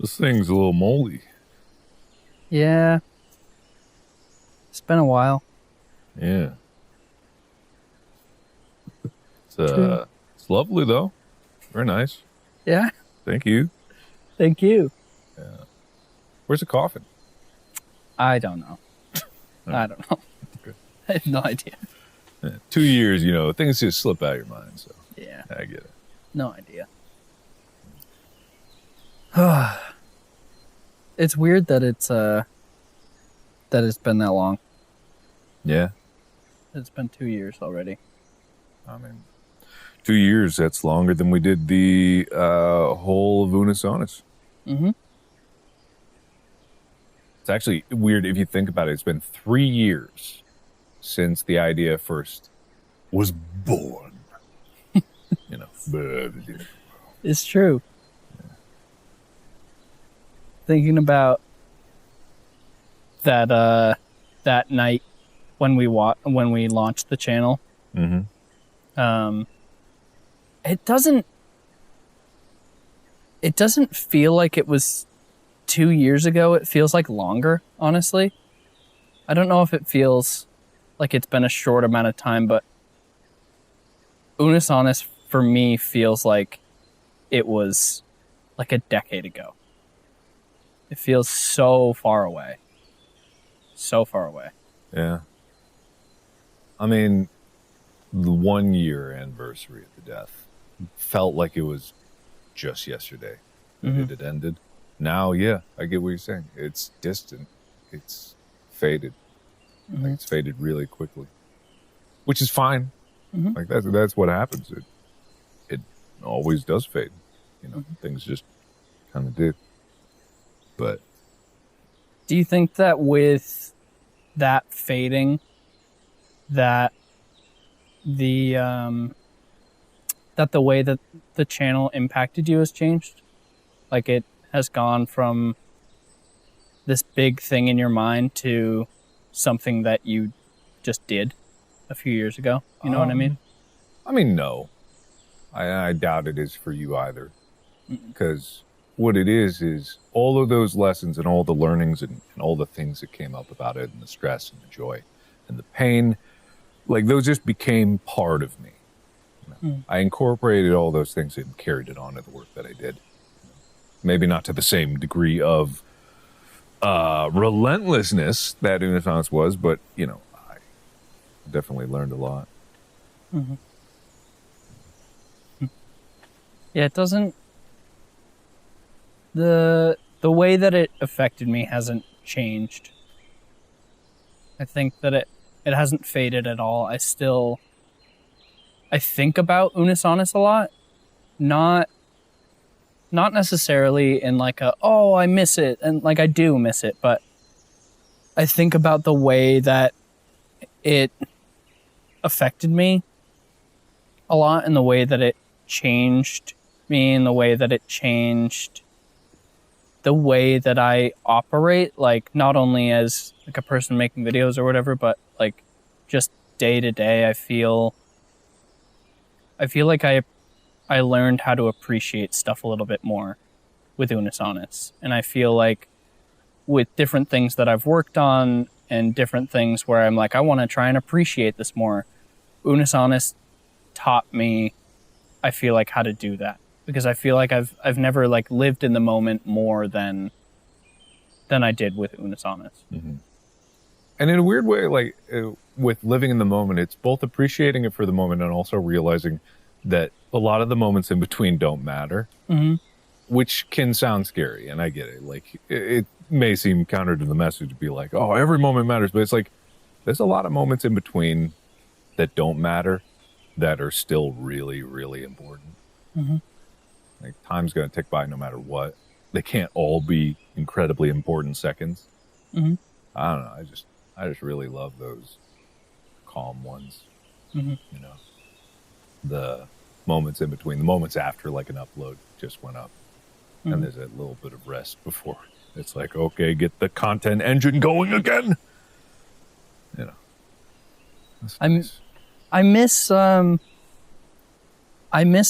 This thing's a little moldy. Yeah. It's been a while. Yeah. True. It's lovely though. Very nice. Yeah. Thank you. Thank you. Where's the coffin? I don't know. I don't know. Okay. I have no idea. 2 years, things just slip out of your mind. So Yeah. I get it. No idea. It's weird that it's been that long. Yeah. It's been 2 years already. I mean, 2 years, that's longer than we did the whole of Unisonus. Mm-hmm. It's actually weird if you think about it. It's been 3 years since the idea first was born. It's true. Yeah. Thinking about that night when we launched the channel. Mm-hmm. It doesn't feel like it was 2 years ago. It feels like longer, honestly. I don't know if it feels like it's been a short amount of time, but Unisonus for me feels like it was like a decade ago. It feels so far away. So far away. Yeah. I mean, the 1 year anniversary of the death felt like it was just yesterday that it had ended. Now, yeah, I get what you're saying. It's distant. It's faded. Mm-hmm. Like it's faded really quickly, which is fine. Mm-hmm. Like that's what happens. It always does fade. Things just kind of do. But do you think that with that fading, that the way that the channel impacted you has changed? Like it has gone from this big thing in your mind to something that you just did a few years ago. You know what I mean? I mean, no. I doubt it is for you either. Because what it is all of those lessons and all the learnings and all the things that came up about it and the stress and the joy and the pain, like those just became part of me. I incorporated all those things and carried it on to the work that I did. Maybe not to the same degree of relentlessness that Unisonus was, but, I definitely learned a lot. Mm-hmm. Yeah, it doesn't... The way that it affected me hasn't changed. I think that it hasn't faded at all. I think about Unisonus a lot. Not necessarily in like I miss it, and like I do miss it, but I think about the way that it affected me a lot, and the way that it changed me, and the way that it changed the way that I operate, like not only as like a person making videos or whatever, but like just day to day. I feel like I learned how to appreciate stuff a little bit more with Unisonus. And I feel like with different things that I've worked on and different things where I'm like, I want to try and appreciate this more, Unisonus taught me, I feel like, how to do that. Because I feel like I've never like lived in the moment more than I did with Unisonus. Mm-hmm. And in a weird way, like with living in the moment, it's both appreciating it for the moment and also realizing that a lot of the moments in between don't matter, which can sound scary. And I get it. Like it may seem counter to the message to be like, oh, every moment matters. But it's like, there's a lot of moments in between that don't matter that are still really, really important. Mm-hmm. Like time's going to tick by no matter what. They can't all be incredibly important seconds. Mm-hmm. I don't know. I just really love those calm ones. Mm-hmm. The moments in between, the moments after like an upload just went up. Mm-hmm. And there's that little bit of rest before. It's like, okay, get the content engine going again. That's nice. I miss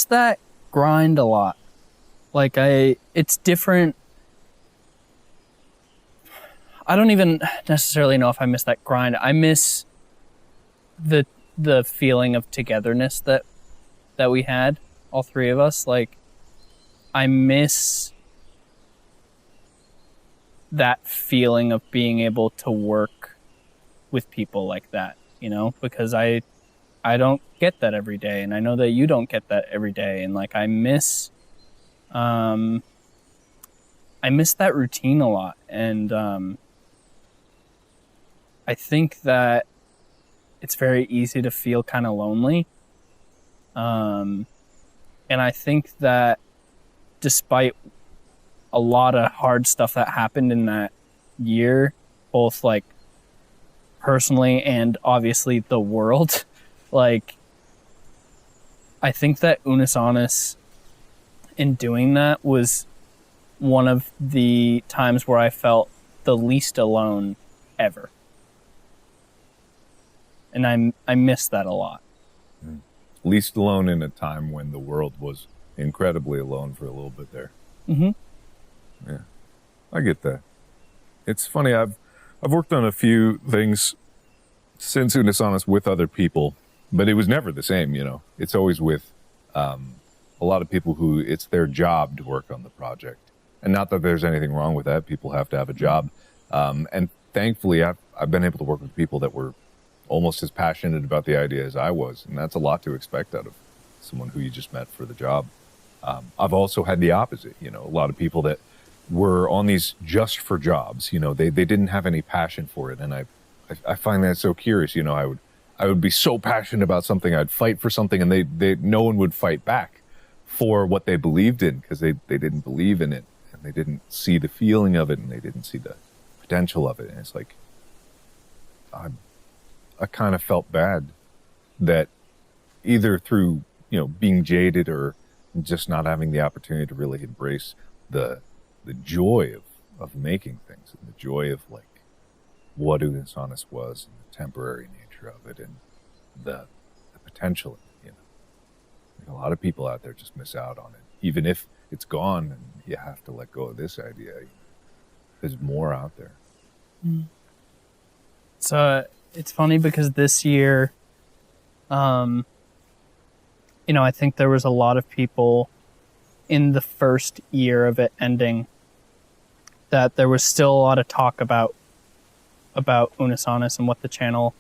that grind a lot. Like it's different I don't even necessarily know if I miss that grind. I miss the feeling of togetherness that we had, all three of us. Like, I miss that feeling of being able to work with people like that, you know, because I don't get that every day, and I know that you don't get that every day, and like I miss that routine a lot, and I think that it's very easy to feel kind of lonely, and I think that despite a lot of hard stuff that happened in that year, both like personally and obviously the world, like I think that Unus Annus in doing that was one of the times where I felt the least alone ever. And I miss that a lot. Least alone in a time when the world was incredibly alone for a little bit there. Mm-hmm. Yeah, I get that. It's funny, I've worked on a few things since Unus Annus with other people, but it was never the same, you know. It's always with a lot of people who it's their job to work on the project. And not that there's anything wrong with that. People have to have a job. And thankfully, I've been able to work with people that were almost as passionate about the idea as I was. And that's a lot to expect out of someone who you just met for the job. I've also had the opposite, you know, a lot of people that were on these just for jobs, you know, they didn't have any passion for it. And I find that so curious, you know, I would be so passionate about something, I'd fight for something, and no one would fight back for what they believed in, because they didn't believe in it, and they didn't see the feeling of it, and they didn't see the potential of it. And it's like, I kind of felt bad that either through, you know, being jaded or just not having the opportunity to really embrace the joy of making things, and the joy of like what Unus Annus was, and the temporary nature of it, and the potential, you know. Like a lot of people out there just miss out on it, even if it's gone and you have to let go of this idea. There's more out there. So it's funny because this year, you know, I think there was a lot of people in the first year of it ending that there was still a lot of talk about Unus Annus and what the channel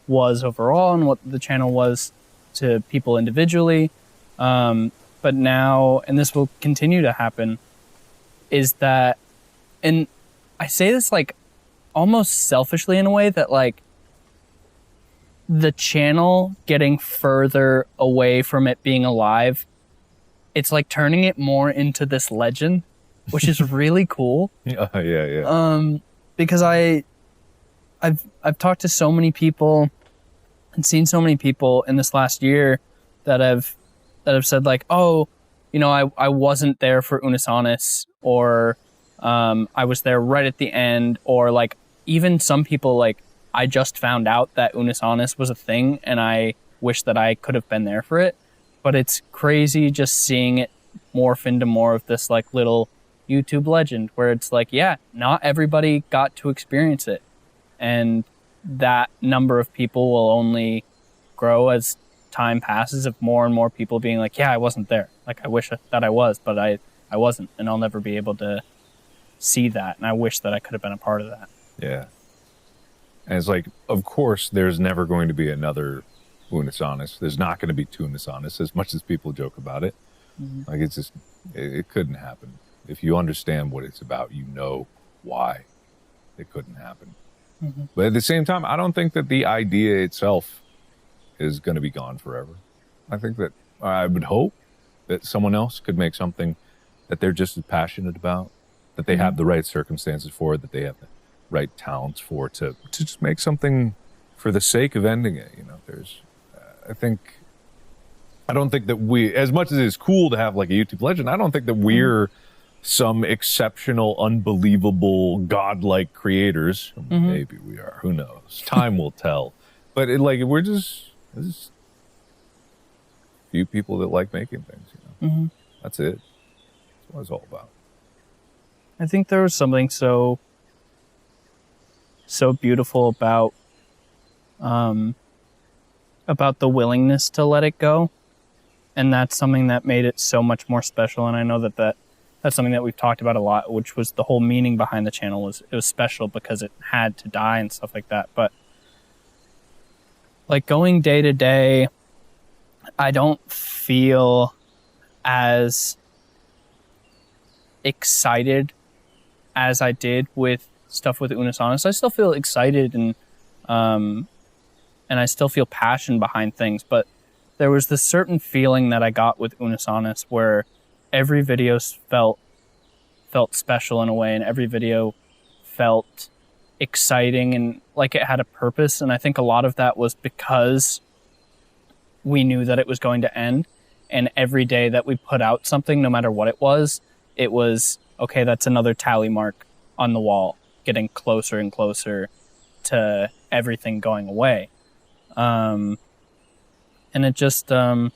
was overall and what the channel was to people individually. But now, and this will continue to happen, is that, and I say this like almost selfishly in a way, that like the channel getting further away from it being alive, it's like turning it more into this legend, which is really cool. Yeah. Because I've talked to so many people and seen so many people in this last year that have said like, oh, you know, I wasn't there for Unus Annus, or I was there right at the end, or like even some people like, I just found out that Unus Annus was a thing and I wish that I could have been there for it. But it's crazy just seeing it morph into more of this like little YouTube legend where it's like, yeah, not everybody got to experience it. And that number of people will only grow as time passes, of more and more people being like, yeah, I wasn't there. Like, I wish that I was, but I wasn't. And I'll never be able to see that. And I wish that I could have been a part of that. Yeah. And it's like, of course, there's never going to be another Unus Annus. There's not going to be two Unus Annus, as much as people joke about it. Mm-hmm. Like, it's just, it couldn't happen. If you understand what it's about, you know why it couldn't happen. Mm-hmm. But at the same time, I don't think that the idea itself is going to be gone forever. I think that, I would hope that someone else could make something that they're just as passionate about, that they have the right circumstances for, that they have the right talents for, to just make something for the sake of ending it. You know, there's, I don't think that we, as much as it's cool to have like a YouTube legend, I don't think that we're some exceptional, unbelievable, godlike creators. Maybe we are, who knows? Time will tell. But we're just a few people that like making things, you know. That's it. That's what it's all about. I think there was something so so beautiful about the willingness to let it go. And that's something that made it so much more special. And I know that's something that we've talked about a lot, which was the whole meaning behind the channel. It was special because it had to die and stuff like that. But like going day to day, I don't feel as excited as I did with stuff with Unus Annus. I still feel excited and I still feel passion behind things, but there was this certain feeling that I got with Unus Annus where every video felt special in a way, and every video felt exciting and like it had a purpose. And I think a lot of that was because we knew that it was going to end, and every day that we put out something, no matter what it was, okay, that's another tally mark on the wall, getting closer and closer to everything going away. And it just, I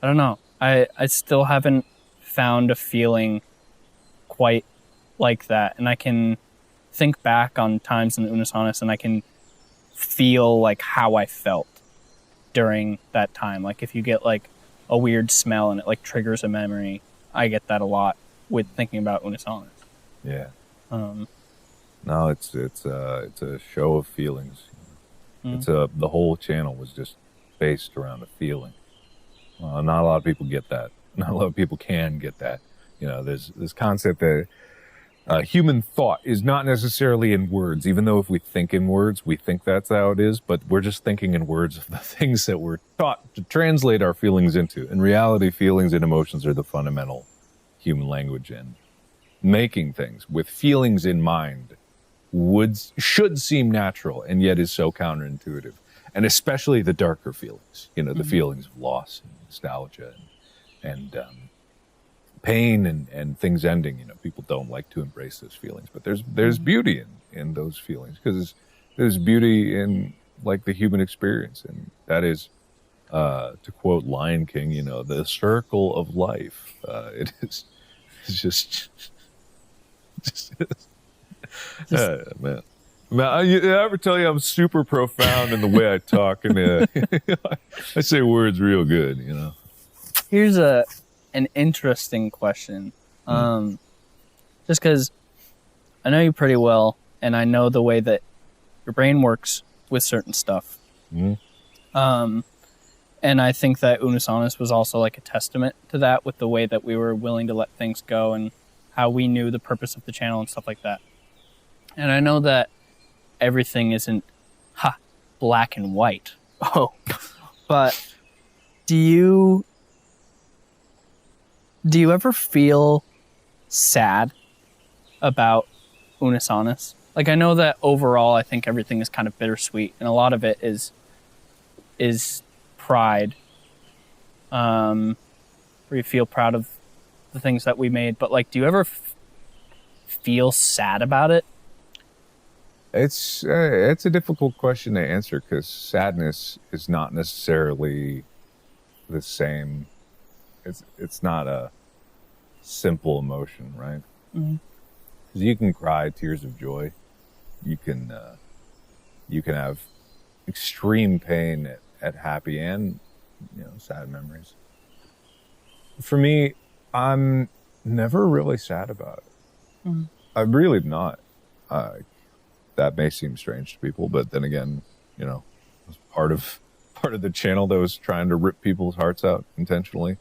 don't know. I still haven't found a feeling quite like that. And I can think back on times in Unus Annus and I can feel like how I felt during that time. Like if you get like a weird smell and it like triggers a memory, I get that a lot with thinking about Unus Annus. Yeah. No, it's a show of feelings. Mm-hmm. The whole channel was just based around a feeling. Not a lot of people get that. Not a lot of people can get that. You know, there's this concept that human thought is not necessarily in words, even though if we think in words, we think that's how it is, but we're just thinking in words of the things that we're taught to translate our feelings into. In reality, feelings and emotions are the fundamental human language, and making things with feelings in mind should seem natural, and yet is so counterintuitive. And especially the darker feelings, you know, the feelings of loss and nostalgia and pain and things ending. You know, people don't like to embrace those feelings, but there's beauty in those feelings, because there's beauty in like the human experience, and that is, to quote Lion King, you know, the circle of life. It's just man. I ever tell you I'm super profound in the way I talk, and I say words real good, you know. Here's an interesting question. Just because I know you pretty well, and I know the way that your brain works with certain stuff. And I think that Unus Annus was also like a testament to that, with the way that we were willing to let things go and how we knew the purpose of the channel and stuff like that. And I know that everything isn't black and white. Oh, but do you ever feel sad about Unus Annus? Like, I know that overall, I think everything is kind of bittersweet, and a lot of it is pride. Where you feel proud of the things that we made, but like, do you ever feel sad about it? It's a difficult question to answer, because sadness is not necessarily the same. It's not a simple emotion, right? Mm-hmm. 'Cause you can cry tears of joy. You can have extreme pain at happy and, you know, sad memories. For me, I'm never really sad about it. Mm-hmm. I'm really not. That may seem strange to people, but then again, you know, it's part of the channel that was trying to rip people's hearts out intentionally.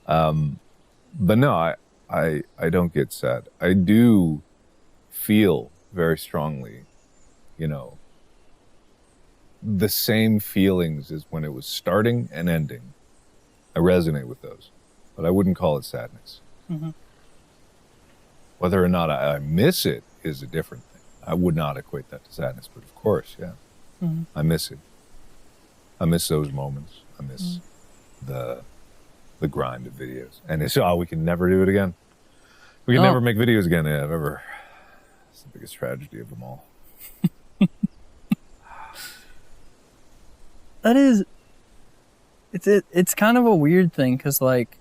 But no, I don't get sad. I do feel very strongly, you know, the same feelings as when it was starting and ending. I resonate with those, but I wouldn't call it sadness. Mm-hmm. Whether or not I miss it is a different thing. I would not equate that to sadness, but of course, yeah. Mm-hmm. I miss it. I miss those moments. I miss the grind of videos. And it's, we can never do it again. We can never make videos again. Yeah, ever. It's the biggest tragedy of them all. That is, it's kind of a weird thing, because like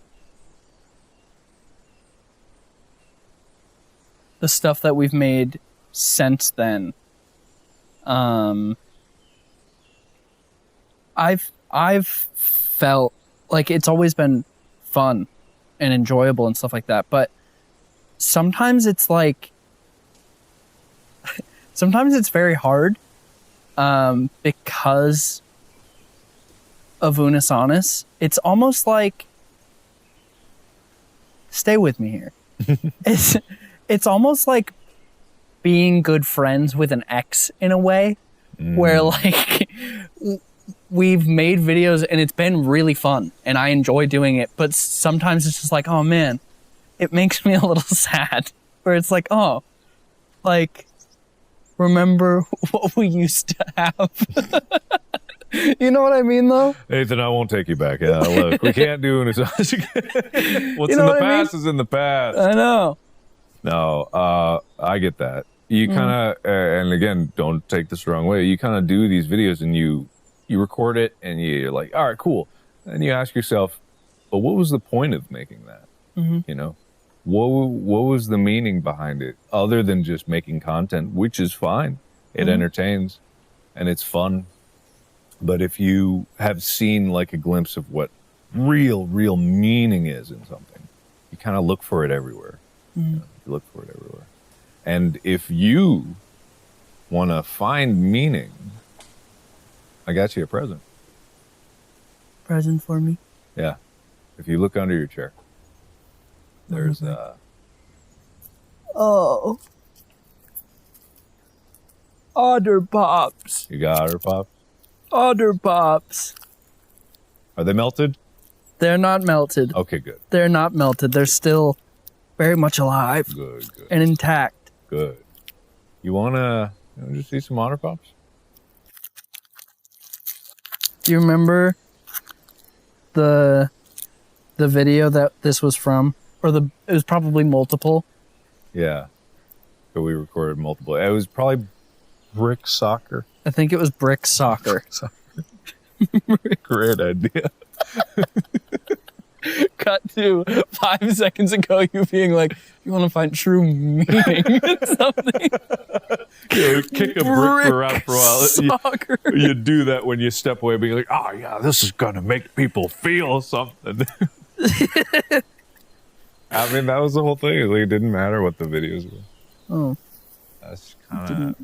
the stuff that we've made since then, I've felt like it's always been fun and enjoyable and stuff like that, but sometimes it's like sometimes it's very hard because of Unus Annus. It's almost like, stay with me here. It's almost like being good friends with an ex in a way, where like we've made videos and it's been really fun and I enjoy doing it, but sometimes it's just like, oh man, it makes me a little sad, where it's like, oh, like, remember what we used to have. You know what I mean, though? Nathan, I won't take you back. Yeah, look, we can't do it. What's in the past is in the past. I know. No, I get that. You kind of, and again, don't take this the wrong way. You kind of do these videos and you record it and you're like, all right, cool. And you ask yourself, but what was the point of making that? You know, what was the meaning behind it other than just making content, which is fine. It entertains and it's fun. But if you have seen like a glimpse of what real meaning is in something, you kind of look for it everywhere. You know, you look for it everywhere. And if you want to find meaning, I got you a present. Present for me? Yeah. If you look under your chair, there's oh, Otter Pops. You got Otter Pops? Otter Pops. Are they melted? They're not melted. Okay, good. They're not melted. They're still very much alive. Good. And intact. Good. You wanna just see some Otter Pops? Do you remember the video that this was from? Or it was probably multiple. Yeah. So we recorded multiple. It was probably Brick Soccer. I think it was Brick Soccer. Great idea. Cut to 5 seconds ago, you being like, you want to find true meaning in something. Yeah, kick a brick around for a while. Soccer. You do that when you step away, being like, oh yeah, this is going to make people feel something. I mean, that was the whole thing. Like, it didn't matter what the videos were. Oh. That's kind of...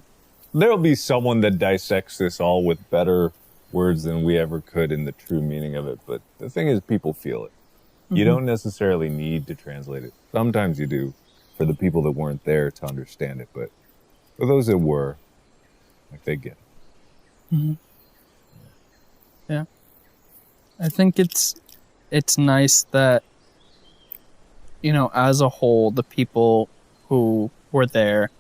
There'll be someone that dissects this all with better words than we ever could in the true meaning of it. But the thing is, people feel it. You don't necessarily need to translate it. Sometimes you do for the people that weren't there to understand it. But for those that were, like, they get it. Yeah. I think it's nice that, you know, as a whole, the people who were there,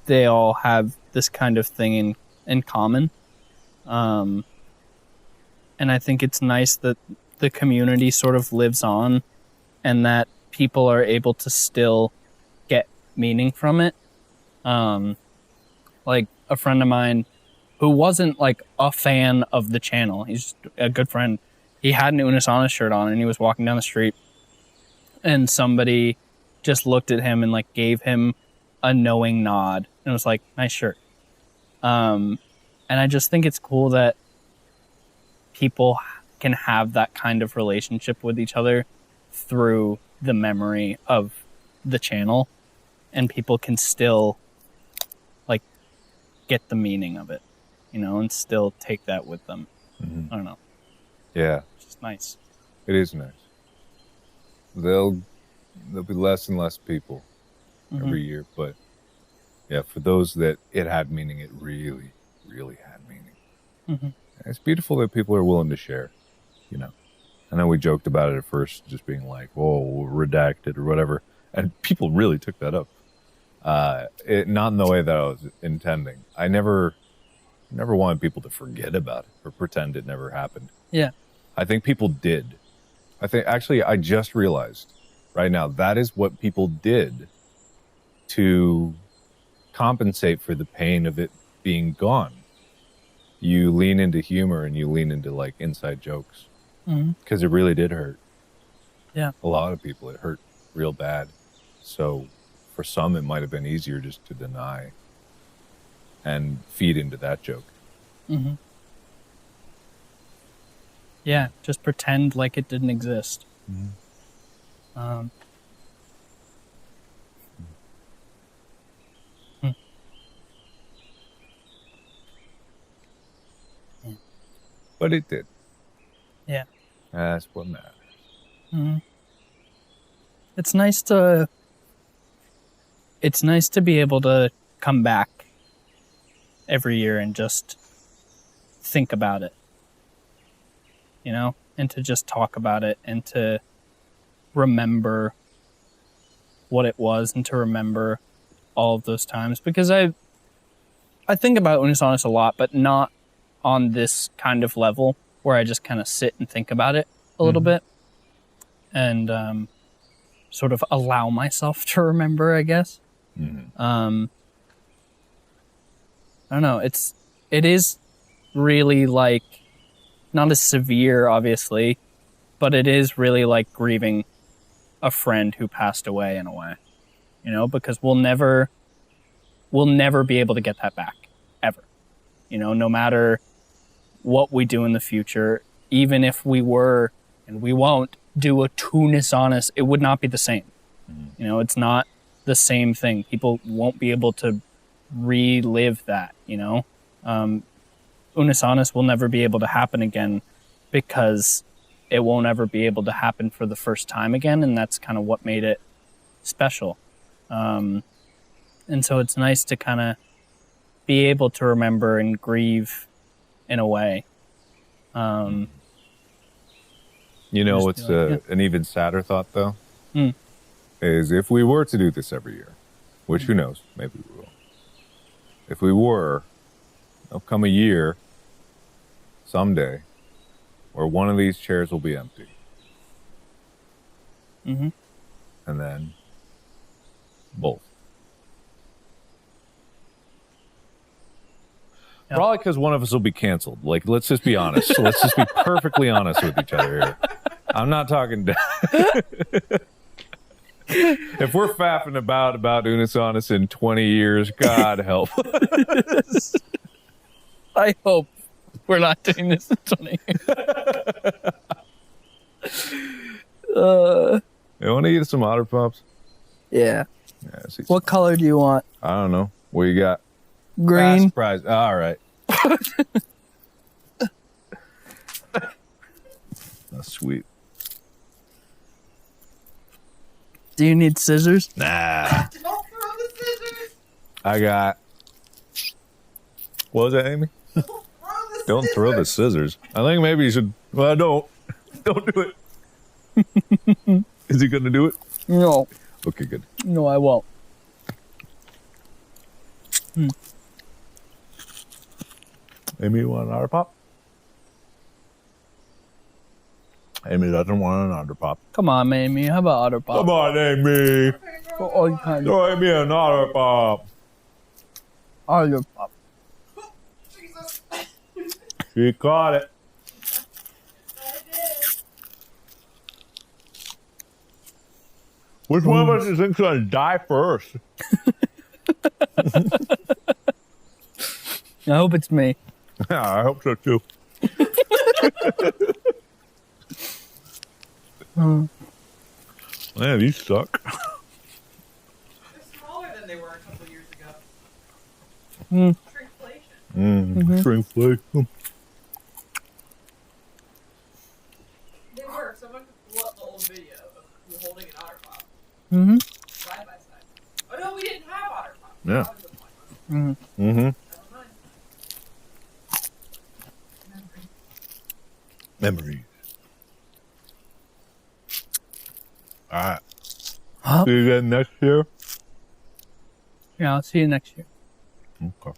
they all have this kind of thing in common. And I think it's nice that the community sort of lives on and that people are able to still get meaning from it. Like a friend of mine who wasn't like a fan of the channel, he's just a good friend. He had an Unus Annus shirt on and he was walking down the street and somebody just looked at him and like gave him a knowing nod and was like, nice shirt. And I just think it's cool that people can have that kind of relationship with each other through the memory of the channel, and people can still like get the meaning of it, you know, and still take that with them. I don't know. Yeah. It's just nice. It is nice. There'll be less and less people every year, but yeah, for those that it had meaning, it really had meaning. It's beautiful that people are willing to share, you know. I know we joked about it at first, just being like, "Oh, redacted" or whatever, and people really took that up. Not in the way that I was intending. I never wanted people to forget about it or pretend it never happened. Yeah, I think people did. I just realized right now that is what people did to compensate for the pain of it being gone. You lean into humor and you lean into like inside jokes because it really did hurt. Yeah, a lot of people, it hurt real bad. So for some, it might have been easier just to deny and feed into that joke. Mm-hmm. Yeah, just pretend like it didn't exist. Mm-hmm. But it did. Yeah. That's what matters. Mm-hmm. It's nice to be able to come back every year and just think about it, you know, and to just talk about it and to remember what it was and to remember all of those times, because I think about Unisonis a lot, but not on this kind of level where I just kind of sit and think about it a little bit and sort of allow myself to remember, I guess. I don't know. It is really like not as severe, obviously, but it is really like grieving a friend who passed away in a way, you know, because we'll never be able to get that back ever, you know, no matter what we do in the future. Even if we were, and we won't, do a Unisonis, it would not be the same. You know, it's not the same thing. People won't be able to relive that, you know. Unisonis will never be able to happen again because it won't ever be able to happen for the first time again, and that's kind of what made it special. And so it's nice to kind of be able to remember and grieve in a way. You know what's an even sadder thought, though? Is if we were to do this every year, which who knows, maybe we will. If we were, there'll come a year, someday, where one of these chairs will be empty. And then both. Yep. Probably because one of us will be canceled. Like, let's just be honest. Let's just be perfectly honest with each other here. I'm not talking if we're faffing about Unisonis in 20 years, God help us. I hope we're not doing this in 20 years. You want to eat some Otter Pops? Yeah. What color do you want? I don't know. What you got? Green. Surprise. All right. That's sweet. Do you need scissors? Nah. Don't throw the scissors. I got. What was that, Amy? Don't throw the scissors. I think maybe you should. Well, don't. Don't do it. Is he going to do it? No. Okay, good. No, I won't. Amy, you want an Otter Pop? Amy doesn't want an Otter Pop. Come on, Amy. How about Otter Pop? Come on, Amy. For all kinds Throw Amy an Otter Pop. Otter Pop. Jesus. She caught it. I did. Which one of us do you think's going to die first? I hope it's me. Yeah, I hope so too. Man, these suck. They're smaller than they were a couple years ago. Shrinkflation. Shrinkflation. They were. Someone could pull up the old video of you holding an Otter Pop. Side by side. Oh no, we didn't have Otter Pop. Yeah. That was the point. Mm-hmm. Never mind. Memories. All right. Huh? See you again next year. Yeah, I'll see you next year. Okay.